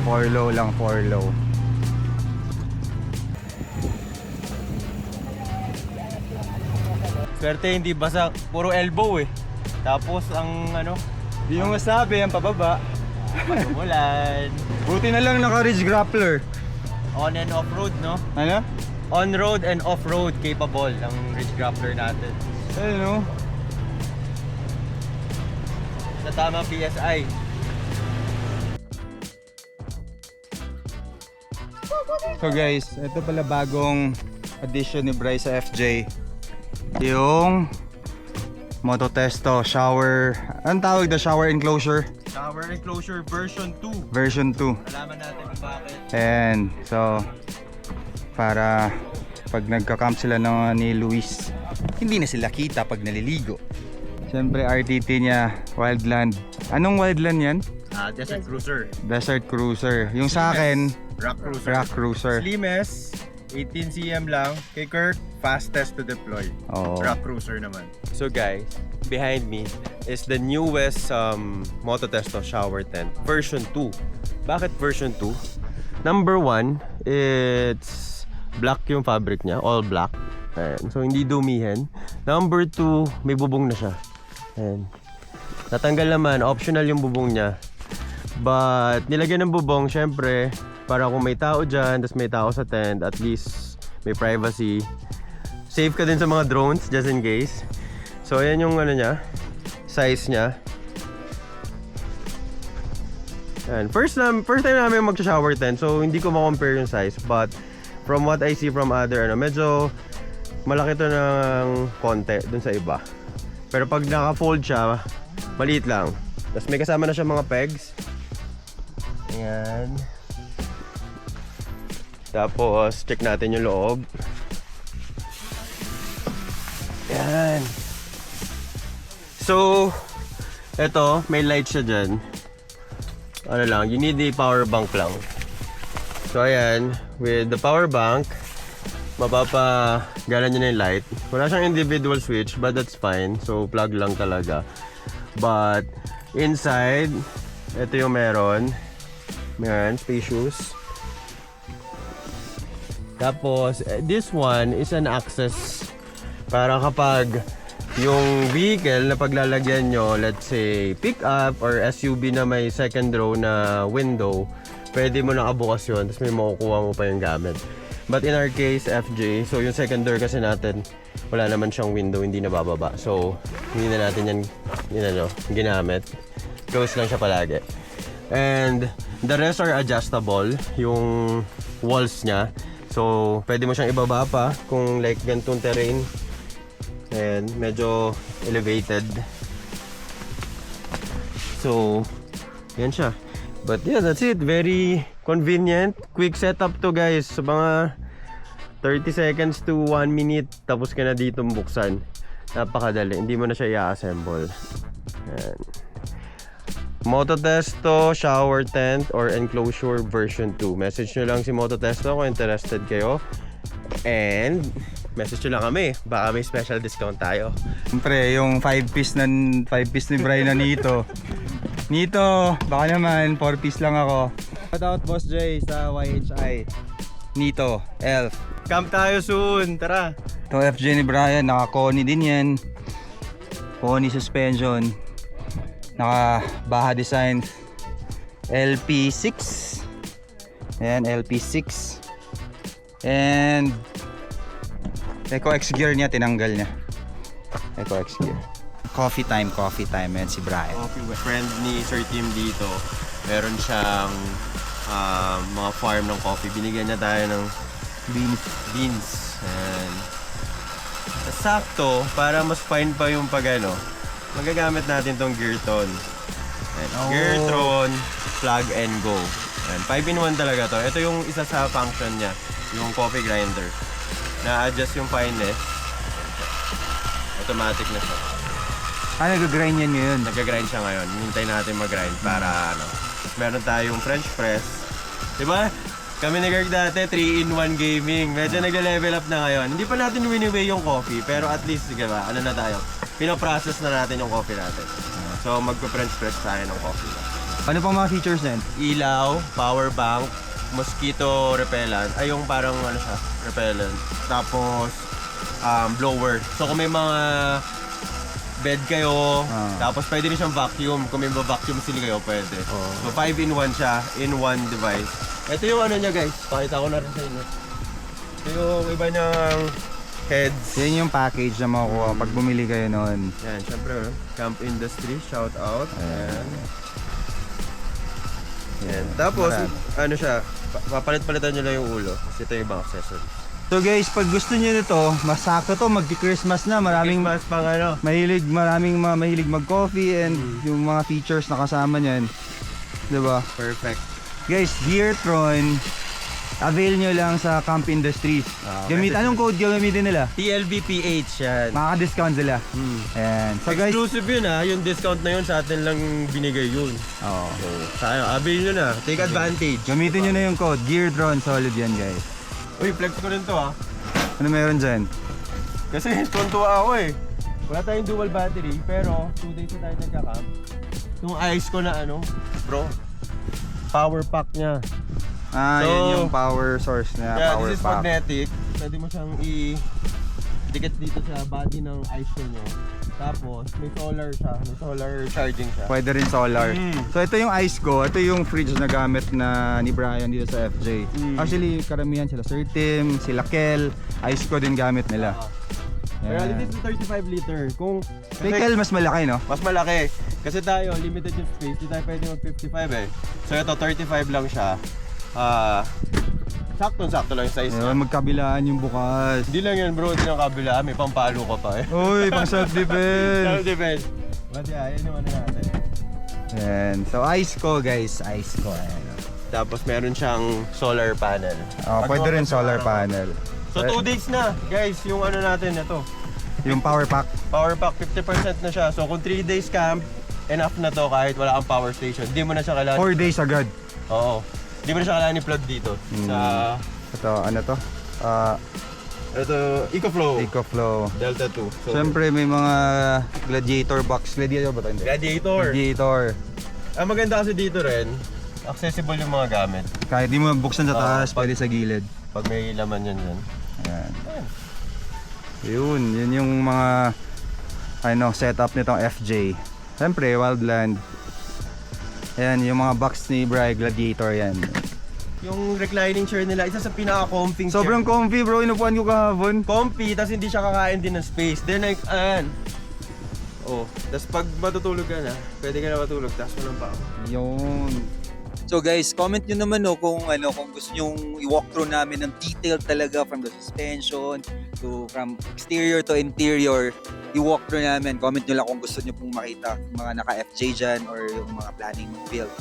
4 low lang, 4 low. Swerte hindi basa, puro elbow eh. Tapos ang ano, Di yung masabi, ang pababa. umulan. Buti na lang naka-ridge grappler. On and off-road, no? Ano? On-road and off-road capable ang Ridge Grappler natin. Ayun no? Sa tamang PSI. So guys, ito pala bagong addition ni Bryce sa FJ. Yung Mototesto shower, anong tawag na shower enclosure? Shower enclosure version 2. Version 2. Alaman natin kung bakit. And so para pag nagka-camp sila ni Luis, hindi na sila kita pag naliligo. Siyempre RTT niya Wildland. Anong Wildland yan? Desert Cruiser. Desert Cruiser. Yung sa akin, Rock Cruiser. Rock Cruiser. Slimmest, 18 cm lang. Kay Kurt, fastest to deploy. Oo. Rock Cruiser naman. So guys, behind me is the newest Mototesto shower tent, version 2. Bakit version 2? Number 1, it's black yung fabric niya, all black. Ayan. So hindi dumihin. Number 2, may bubong na siya. Ayan. Natanggal naman, optional yung bubong niya. But nilagyan ng bubong, syempre, para kung may tao dyan, tas may tao sa tent, at least may privacy. Safe ka din sa mga drones, just in case. So ayan yung ano niya, size niya. And first time namin mag-shower tent, so hindi ko ma-compare yung size. But from what I see from other, medyo malaki to ng konti dun sa iba. Pero pag naka-fold siya, maliit lang. Tapos may kasama na siya mga pegs. Ayan. Tapos check natin yung loob. Ayan. So, eto, may light siya dyan. Ano lang, you need the power bank lang. So ayan, with the power bank, mapapagana nyo na yung light. Wala siyang individual switch, but that's fine. So plug lang talaga. But inside, ito yung meron. Meron, spacious. Tapos, this one is an access para kapag yung vehicle na paglalagyan nyo, let's say pick-up or SUV na may second row na window, pwede mo nakabukas yun, tapos may makukuha mo pa yung gamit. But in our case, FJ, so yung second door kasi natin, wala naman siyang window, hindi nabababa. So, hindi na natin yan ginamit. Close lang siya palagi. And the rest are adjustable, yung walls niya. So, pwede mo siyang ibaba pa kung like ganitong terrain. And medyo elevated. So, yan siya. But yeah, that's it. Very convenient. Quick setup to guys. So, mga 30 seconds to 1 minute. Tapos ka na dito buksan. Napakadali. Hindi mo na siya i-assemble. Yan. Mototesto shower tent or enclosure version 2. Message nyo lang si Mototesto kung interested kayo. And message nyo lang kami, baka may special discount tayo. Siyempre, yung 5 piece ni Brian na Nito. Nito, baka naman 4 piece lang ako. Shout out Boss Jay sa YHI. Nito, Elf. Camp tayo soon, tara. Ito FJ ni Brian, naka Koni din yan. Koni suspension. Naka Baha Design LP6. Ayan, LP6. And Eco X gear niya, tinanggal niya. Eco X gear. Coffee time. Ayan si Brian. Coffee friend ni Sir Tim dito. Meron siyang mga farm ng coffee. Binigyan niya tayo ng beans. And sakto, para mas fine pa yung pagano, magagamit natin tong Geartron. Geartron plug and go. And 5-in-1 talaga to. Ito yung isa sa function niya, yung coffee grinder. Na-adjust yung fineness. Automatic na siya. Nag-grind yan ngayon. Nag-grind siya ngayon. Hintay natin mag-grind para meron tayong French press. Diba? Kami ni Gerg dati 3-in-1 gaming. Medyo nag-level up na ngayon. Hindi pa natin win-away yung coffee, pero at least diba, ano na tayo, pinoprocess na natin yung coffee natin. So magpa-French press tayo ng coffee. Ano pang mga features din? Ilaw, power bank, mosquito repellent. Ay, yung parang ano siya, repellent. Tapos, blower. So kung may mga bed kayo, tapos pwede rin siyang vacuum. Kung may vacuum sila kayo, pwede. So 5-in-1 siya, in one device. Ito yung ano niya guys, pakita ko na rin sa inyo. Ito yung iba niyang heads. Yan yung package na makukuha pag bumili kayo noon. Yan, syempre, Camp Industry, shout out. Ayan. Yan. Tapos, Marami. ano siya, papalit-palitan nyo lang yung ulo. Kasi ito yung ibang accessories. So guys, pag gusto niyo nito, masakto to, magki-Christmas na, maraming Mas pang ano. maraming mahilig mag-coffee and yung mga features na kasama niyan. 'Di ba? Perfect. Guys, Geartron, avail nyo lang sa Camp Industries. Anong code gamitin nila? TLBPH yan. Makaka-discount sila. Ayan. So guys, Exclusive yun ha, yung discount na yun sa atin lang binigay yun. oh, So, sayang, avail nyo na. Take advantage. gamitin nyo na yung code. Geartron, solid yan guys. Uy, flex ko rin to ha. Ano meron dyan? Kasi tuntua ako eh. Wala tayong dual battery, pero 2 days na tayo nagka-camp. Yung ice ko na ano, bro, power pack niya. Yun So, yung power source na Yeah, power this is pack. magnetic. Pwede mo siyang i-dikit dito sa body ng ice ko nyo. Tapos, may solar siya. May solar charging siya. Pwede rin solar. So ito yung ice ko, ito yung fridge na gamit na ni Brian dito sa FJ. Actually, karamihan sila Sir Tim, sila Kel, ice ko din gamit nila. Pero Yan. this is 35 liter. Kung Kay Kel mas malaki, no? mas malaki. Kasi tayo, limited yung space. Di tayo pwede mag 55 eh. So ito, 35 lang siya. Sakto-sakto lang yung size niya. Ayun, magkabilaan yung bukas. Hindi lang yan bro, hindi lang kabila. May pampalo ka pa eh. Uy, pang self-defense. Self-defense. But yeah, yun yung ano natin. Yan. So ice ko guys, ice ko. Ayan. Tapos meron siyang solar panel. Pwede rin solar panel. So 2 days na, guys, yung ano natin ito. Yung power pack. Power pack 50% na siya. So kung 3 days camp, enough na to kahit wala kang power station. Hindi mo na siya kailangan. 4 days agad. Oo. Hindi mo na siya kailangan i-plug dito. Sa Ito, ano to? ito, EcoFlow. EcoFlow. Delta 2. So, Siyempre may mga gladiator box. Gladiator ba ito? Hindi. Gladiator. Gladiator. Ang maganda kasi dito rin, accessible yung mga gamit. Kahit di mo buksan sa taas, pwede sa gilid. Pag may laman yan yan. Ayan. Yun yung mga setup nitong FJ. Siyempre, Wildland. Ayan, yung mga box ni Bri, Gladiator yan. Yung reclining chair nila, isa sa pinaka-comfy chair. Sobrang comfy bro, inupuan ko kahapon. Comfy, tapos hindi siya kakain din ng space. Then like, ayan. Oh, tapos pag matutulog ka na, pwede ka na matulog, tapos walang pa. Yun. So guys, comment nyo naman kung gusto nyo i-walk through namin ng detail talaga from the suspension to from exterior to interior. I-walk through namin. Comment nyo lang kung gusto nyo pong makita yung mga naka-FJ dyan or yung mga planning mag-build.